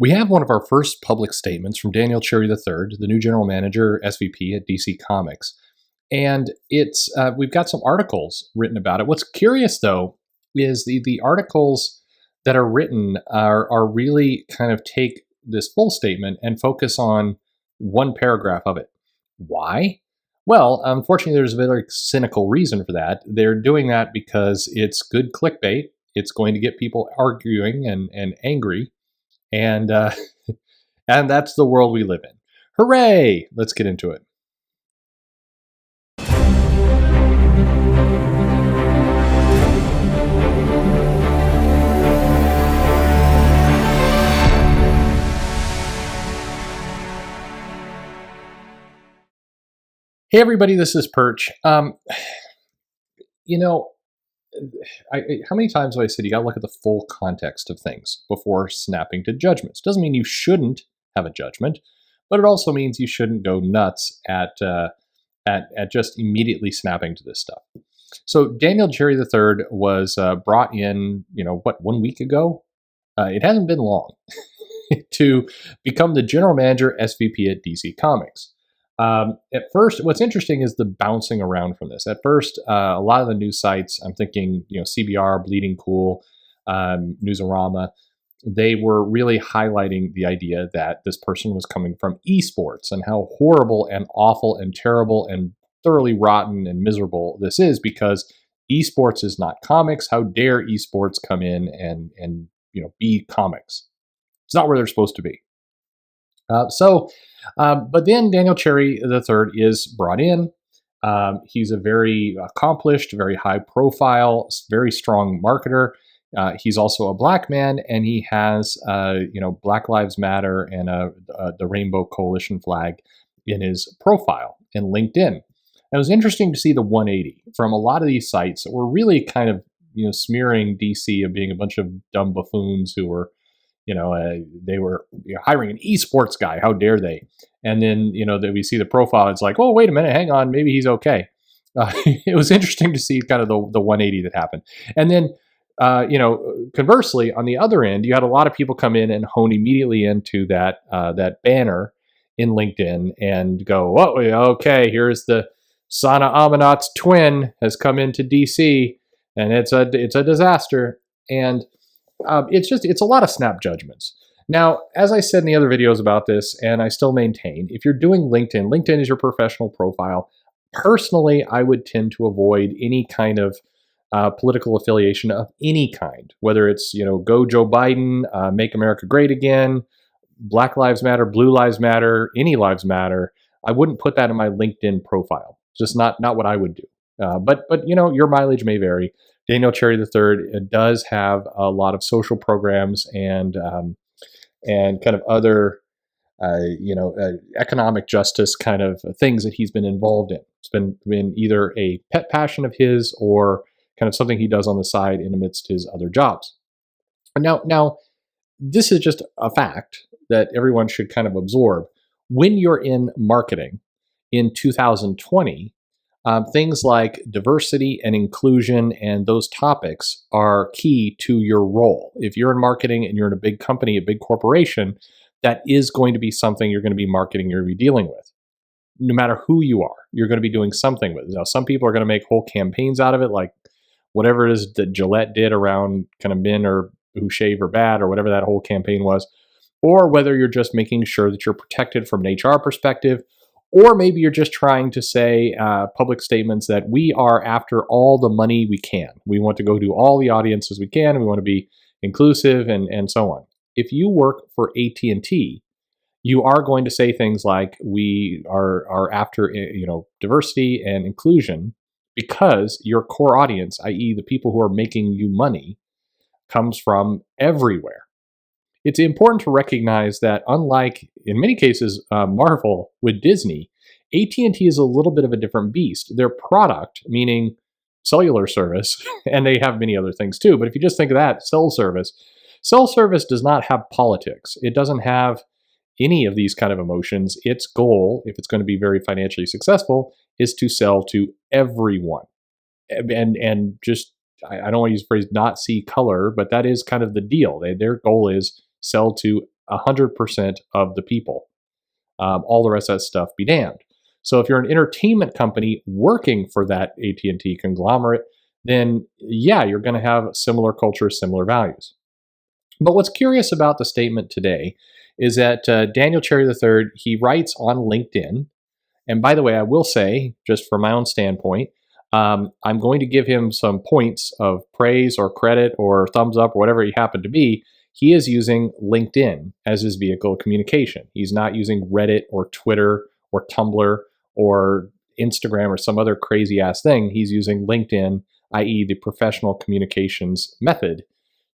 We have one of our first public statements from Daniel Cherry III, the new general manager, SVP at DC Comics. And it's we've got some articles written about it. What's curious, though, is the articles that are written are really kind of take this full statement and focus on one paragraph of it. Why? Well, unfortunately, there's a very cynical reason for that. They're doing that because it's good clickbait. It's going to get people arguing and angry, and and that's the world we live in. Hooray! Let's get into it. Hey everybody, this is Perch. You know, how many times have I said you got to look at the full context of things before snapping to judgments? Doesn't mean you shouldn't have a judgment, but it also means you shouldn't go nuts at just immediately snapping to this stuff. So Daniel Cherry III was brought in, 1 week ago? It hasn't been long to become the general manager SVP at DC Comics. At first, what's interesting is the bouncing around from this. At first, a lot of the news sites, I'm thinking, CBR, Bleeding Cool, Newsarama, they were really highlighting the idea that this person was coming from esports and how horrible and awful and terrible and thoroughly rotten and miserable this is because esports is not comics. How dare esports come in and be comics? It's not where they're supposed to be. But then Daniel Cherry III is brought in. He's a very accomplished, very high profile, very strong marketer. He's also a black man, and he has, Black Lives Matter and the Rainbow Coalition flag in his profile in LinkedIn. It was interesting to see the 180 from a lot of these sites that were really kind of, smearing DC of being a bunch of dumb buffoons who were, they were hiring an esports guy. How dare they? And then, that we see the profile. It's like, oh, wait a minute, hang on, maybe he's okay. It was interesting to see kind of the 180 that happened. And then, conversely, on the other end, you had a lot of people come in and hone immediately into that banner in LinkedIn and go, oh, okay, here's the Sana Amanat's twin has come into DC, and it's a disaster. And it's a lot of snap judgments. Now, as I said in the other videos about this, and I still maintain, if you're doing LinkedIn is your professional profile. Personally, I would tend to avoid any kind of political affiliation of any kind, whether it's, go Joe Biden, make America great again, Black Lives Matter, Blue Lives Matter, any lives matter. I wouldn't put that in my LinkedIn profile. Just not what I would do. But your mileage may vary. Daniel Cherry III does have a lot of social programs and kind of other, economic justice kind of things that he's been involved in. It's been either a pet passion of his or kind of something he does on the side in amidst his other jobs. Now, this is just a fact that everyone should kind of absorb. When you're in marketing in 2020, things like diversity and inclusion and those topics are key to your role. If you're in marketing and you're in a big company, a big corporation, that is going to be something you're going to be marketing, you're going to be dealing with. No matter who you are, you're going to be doing something with it. Now, some people are going to make whole campaigns out of it, like whatever it is that Gillette did around kind of men or who shave are bad or whatever that whole campaign was, or whether you're just making sure that you're protected from an HR perspective. Or maybe you're just trying to say public statements that we are after all the money we can. We want to go to all the audiences we can. And we want to be inclusive and so on. If you work for AT&T, you are going to say things like we are after diversity and inclusion because your core audience, i.e. the people who are making you money, comes from everywhere. It's important to recognize that unlike, in many cases, Marvel with Disney, AT&T is a little bit of a different beast. Their product, meaning cellular service, and they have many other things too, but if you just think of that, cell service does not have politics. It doesn't have any of these kind of emotions. Its goal, if it's going to be very financially successful, is to sell to everyone. And just, I don't want to use the phrase not see color, but that is kind of the deal. Their goal is sell to 100% of the people. All the rest of that stuff be damned. So if you're an entertainment company working for that AT&T conglomerate, then yeah, you're going to have similar cultures, similar values. But what's curious about the statement today is that Daniel Cherry III, he writes on LinkedIn. And by the way, I will say, just from my own standpoint, I'm going to give him some points of praise or credit or thumbs up or whatever he happened to be. He is using LinkedIn as his vehicle of communication. He's not using Reddit or Twitter or Tumblr or Instagram or some other crazy ass thing. He's using LinkedIn, i.e., the professional communications method,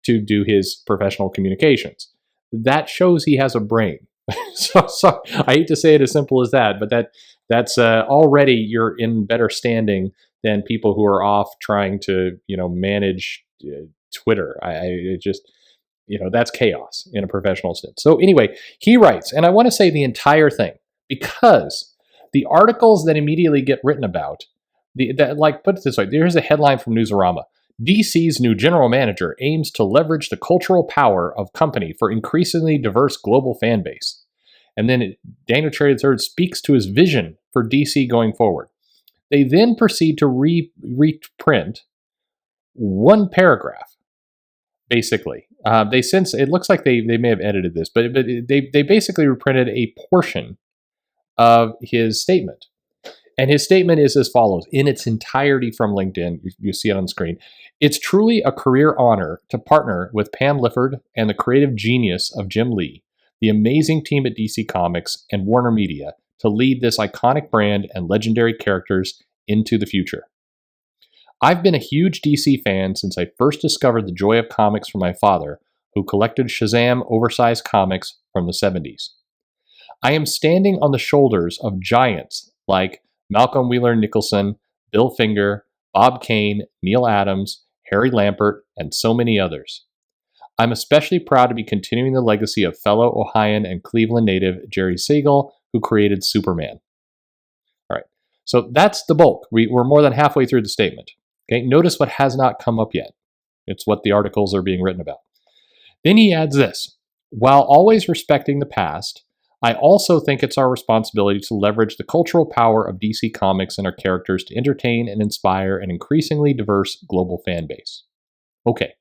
to do his professional communications. That shows he has a brain. So I hate to say it as simple as that, but that's already you're in better standing than people who are off trying to manage Twitter. It just that's chaos in a professional sense. So anyway, he writes, and I want to say the entire thing because the articles that immediately get written about, put it this way, here's a headline from Newsarama. DC's new general manager aims to leverage the cultural power of company for increasingly diverse global fan base. And then Daniel Cherry III speaks to his vision for DC going forward. They then proceed to reprint one paragraph, basically. It looks like they may have edited this, but they basically reprinted a portion of his statement. And his statement is as follows, in its entirety from LinkedIn. You see it on the screen. It's truly a career honor to partner with Pam Lifford and the creative genius of Jim Lee, the amazing team at DC Comics and Warner Media, to lead this iconic brand and legendary characters into the future. I've been a huge DC fan since I first discovered the joy of comics from my father, who collected Shazam oversized comics from the 70s. I am standing on the shoulders of giants like Malcolm Wheeler Nicholson, Bill Finger, Bob Kane, Neil Adams, Harry Lampert, and so many others. I'm especially proud to be continuing the legacy of fellow Ohioan and Cleveland native Jerry Siegel, who created Superman. All right, so that's the bulk. We're more than halfway through the statement. Okay, notice what has not come up yet. It's what the articles are being written about. Then he adds this. While always respecting the past, I also think it's our responsibility to leverage the cultural power of DC Comics and our characters to entertain and inspire an increasingly diverse global fan base. Okay,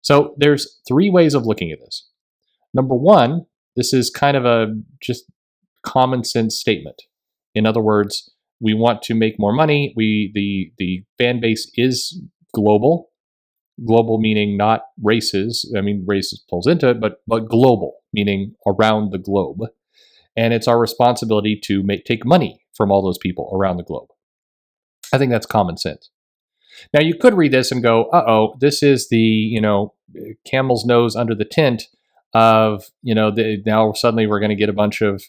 so there's three ways of looking at this. Number one, this is kind of a just common sense statement. In other words, we want to make more money. The fan base is global. Global meaning not races. I mean, races pulls into it, but global meaning around the globe. And it's our responsibility to take money from all those people around the globe. I think that's common sense. Now, you could read this and go, uh-oh, this is the, camel's nose under the tent of, now suddenly we're going to get a bunch of,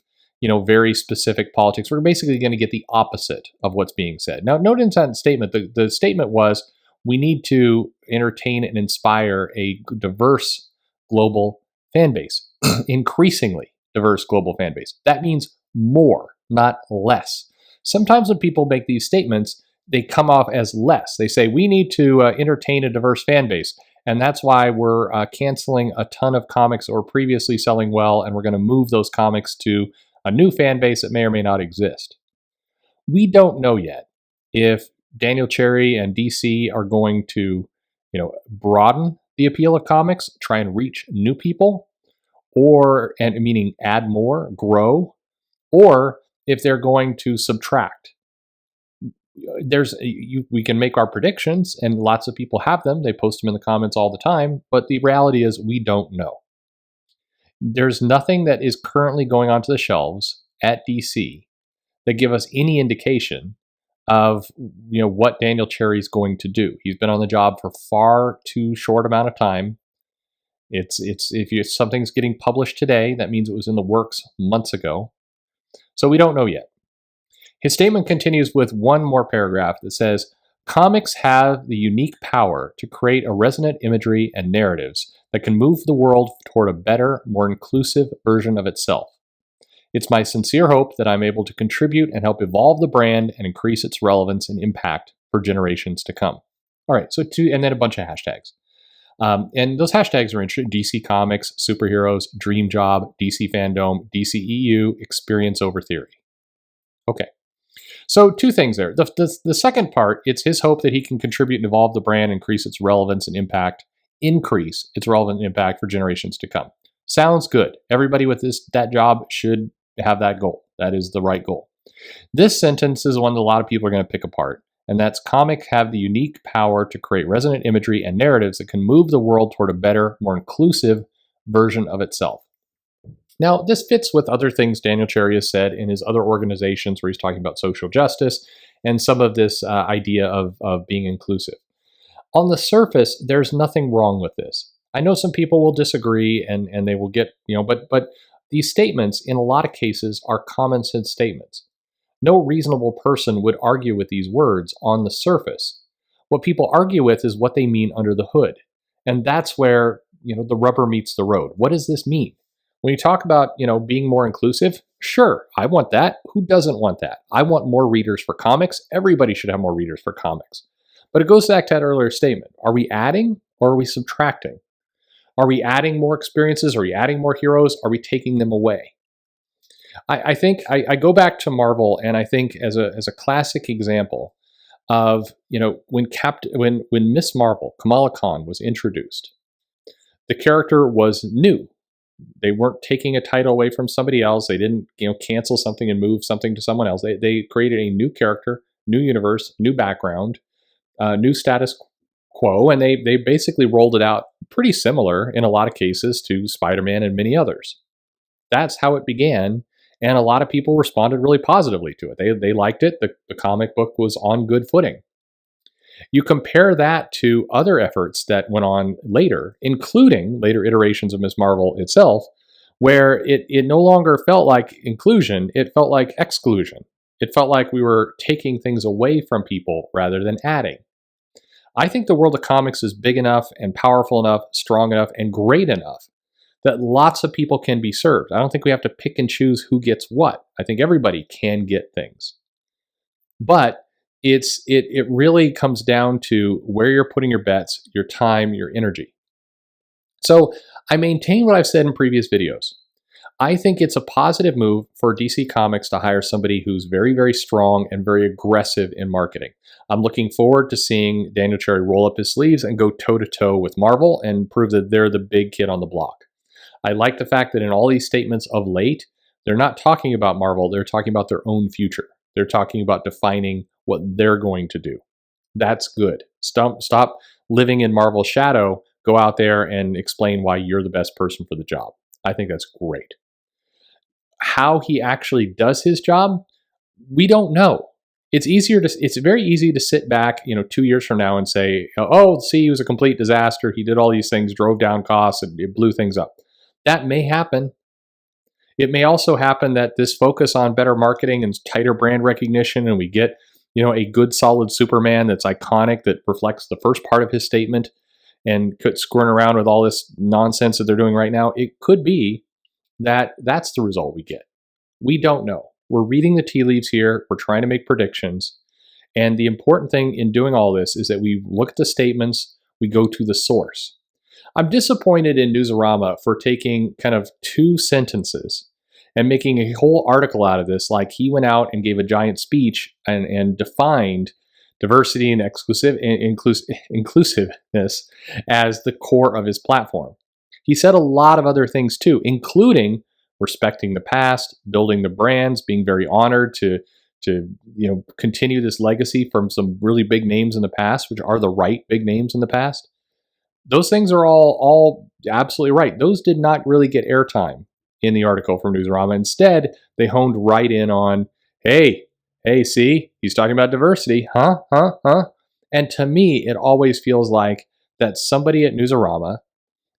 very specific politics. We're basically going to get the opposite of what's being said. Now, note in that statement, the statement was, we need to entertain and inspire a diverse global fan base, increasingly diverse global fan base. That means more, not less. Sometimes when people make these statements, they come off as less. They say, we need to entertain a diverse fan base. And that's why we're canceling a ton of comics that were previously selling well, and we're going to move those comics to a new fan base that may or may not exist. We don't know yet if Daniel Cherry and DC are going to, broaden the appeal of comics, try and reach new people, and meaning add more, grow, or if they're going to subtract. We can make our predictions, and lots of people have them. They post them in the comments all the time, but the reality is we don't know. There's nothing that is currently going onto the shelves at DC that give us any indication of what Daniel Cherry is going to do. He's been on the job for far too short amount of time. If something's getting published today, that means it was in the works months ago. So we don't know yet. His statement continues with one more paragraph that says, comics have the unique power to create a resonant imagery and narratives that can move the world toward a better, more inclusive version of itself. It's my sincere hope that I'm able to contribute and help evolve the brand and increase its relevance and impact for generations to come. All right, and then a bunch of hashtags. And those hashtags are interesting: DC Comics, superheroes, dream job, DC fandom, DCEU, experience over theory. Okay. So two things there. The second part, it's his hope that he can contribute and evolve the brand, increase its relevance and impact, increase its relevant impact for generations to come. Sounds good. Everybody with that job should have that goal. That is the right goal. This sentence is one that a lot of people are going to pick apart, and that's: comics have the unique power to create resonant imagery and narratives that can move the world toward a better, more inclusive version of itself. Now, this fits with other things Daniel Cherry has said in his other organizations where he's talking about social justice and some of this idea of being inclusive. On the surface, there's nothing wrong with this. I know some people will disagree and they will get, but these statements in a lot of cases are common sense statements. No reasonable person would argue with these words on the surface. What people argue with is what they mean under the hood. And that's where, the rubber meets the road. What does this mean? When you talk about, being more inclusive, sure, I want that. Who doesn't want that? I want more readers for comics. Everybody should have more readers for comics. But it goes back to that earlier statement. Are we adding or are we subtracting? Are we adding more experiences? Are we adding more heroes? Are we taking them away? I think I go back to Marvel, and I think as a classic example of, when Miss Marvel, Kamala Khan, was introduced, the character was new. They weren't taking a title away from somebody else. They didn't, cancel something and move something to someone else. They created a new character, new universe, new background, new status quo, and they basically rolled it out pretty similar in a lot of cases to Spider-Man and many others. That's how it began, and a lot of people responded really positively to it. They liked it. The comic book was on good footing. You compare that to other efforts that went on later, including later iterations of Ms. Marvel itself, where it no longer felt like inclusion, it felt like exclusion. It felt like we were taking things away from people rather than adding. I think the world of comics is big enough and powerful enough, strong enough, and great enough that lots of people can be served. I don't think we have to pick and choose who gets what. I think everybody can get things. But it really comes down to where you're putting your bets, your time, your energy. So I maintain what I've said in previous videos. I think it's a positive move for DC Comics to hire somebody who's very, very strong and very aggressive in marketing. I'm looking forward to seeing Daniel Cherry roll up his sleeves and go toe-to-toe with Marvel and prove that they're the big kid on the block. I like the fact that in all these statements of late, they're not talking about Marvel, they're talking about their own future. They're talking about defining what they're going to do. That's good. Stop living in Marvel's shadow. Go out there and explain why you're the best person for the job. I think that's great. How he actually does his job, we don't know. It's very easy to sit back, 2 years from now and say, oh, see, he was a complete disaster. He did all these things, drove down costs, and it blew things up. That may happen. It may also happen that this focus on better marketing and tighter brand recognition, and we get, a good solid Superman that's iconic, that reflects the first part of his statement, and screwing around with all this nonsense that they're doing right now. It could be that that's the result we get. We don't know. We're reading the tea leaves here. We're trying to make predictions. And the important thing in doing all this is that we look at the statements, we go to the source. I'm disappointed in Newsarama for taking kind of 2 sentences and making a whole article out of this, like he went out and gave a giant speech and defined diversity and inclusiveness as the core of his platform. He said a lot of other things too, including respecting the past, building the brands, being very honored to continue this legacy from some really big names in the past, which are the right big names in the past. Those things are all absolutely right. Those did not really get airtime in the article from Newsarama. Instead, they honed right in on, hey, see, he's talking about diversity, huh? And to me, it always feels like that somebody at Newsarama,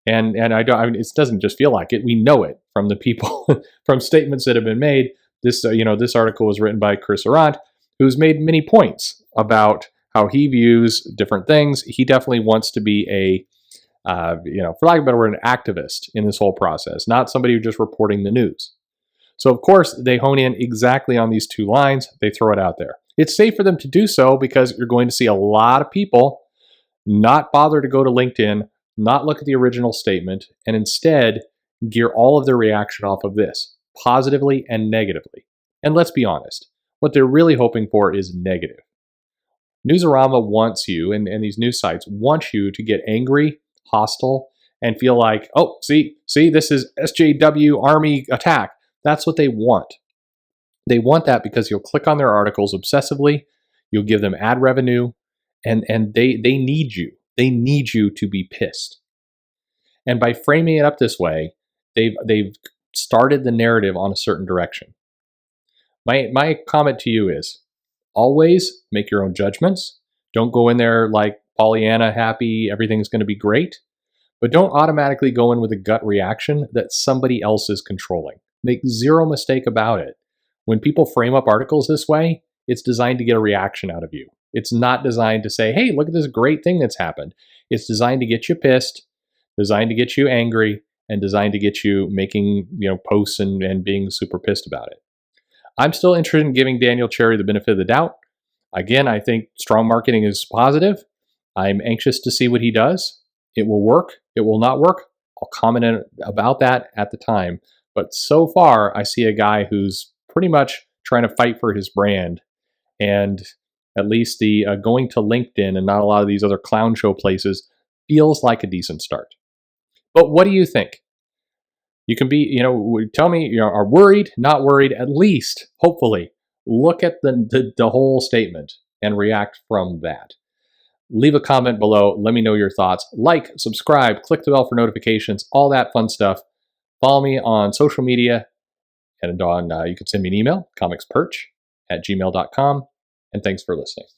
and it doesn't just feel like it, we know it from the people, from statements that have been made. This article was written by Chris Arant, who's made many points about how he views different things. He definitely wants to be for lack of a better word, an activist in this whole process, not somebody who's just reporting the news. So of course, they hone in exactly on these 2 lines. They throw it out there. It's safe for them to do so because you're going to see a lot of people not bother to go to LinkedIn, not look at the original statement, and instead gear all of their reaction off of this, positively and negatively. And let's be honest, what they're really hoping for is negative. Newsarama wants you, and these news sites want you to get angry, hostile, and feel like, oh, see, this is SJW Army attack. That's what they want. They want that because you'll click on their articles obsessively, you'll give them ad revenue, and they need you. They need you to be pissed. And by framing it up this way, they've started the narrative on a certain direction. My comment to you is always make your own judgments. Don't go in there like Pollyanna happy, everything's going to be great. But don't automatically go in with a gut reaction that somebody else is controlling. Make zero mistake about it. When people frame up articles this way, it's designed to get a reaction out of you. It's not designed to say, hey, look at this great thing that's happened. It's designed to get you pissed, designed to get you angry, and designed to get you making posts and being super pissed about it. I'm still interested in giving Daniel Cherry the benefit of the doubt. Again, I think strong marketing is positive. I'm anxious to see what he does. It will work. It will not work. I'll comment about that at the time. But so far, I see a guy who's pretty much trying to fight for his brand. And at least the going to LinkedIn and not a lot of these other clown show places feels like a decent start. But what do you think? You can be, tell me, are worried, not worried, at least, hopefully, look at the whole statement and react from that. Leave a comment below. Let me know your thoughts. Like, subscribe, click the bell for notifications, all that fun stuff. Follow me on social media, and you can send me an email, comicsperch@gmail.com. And thanks for listening.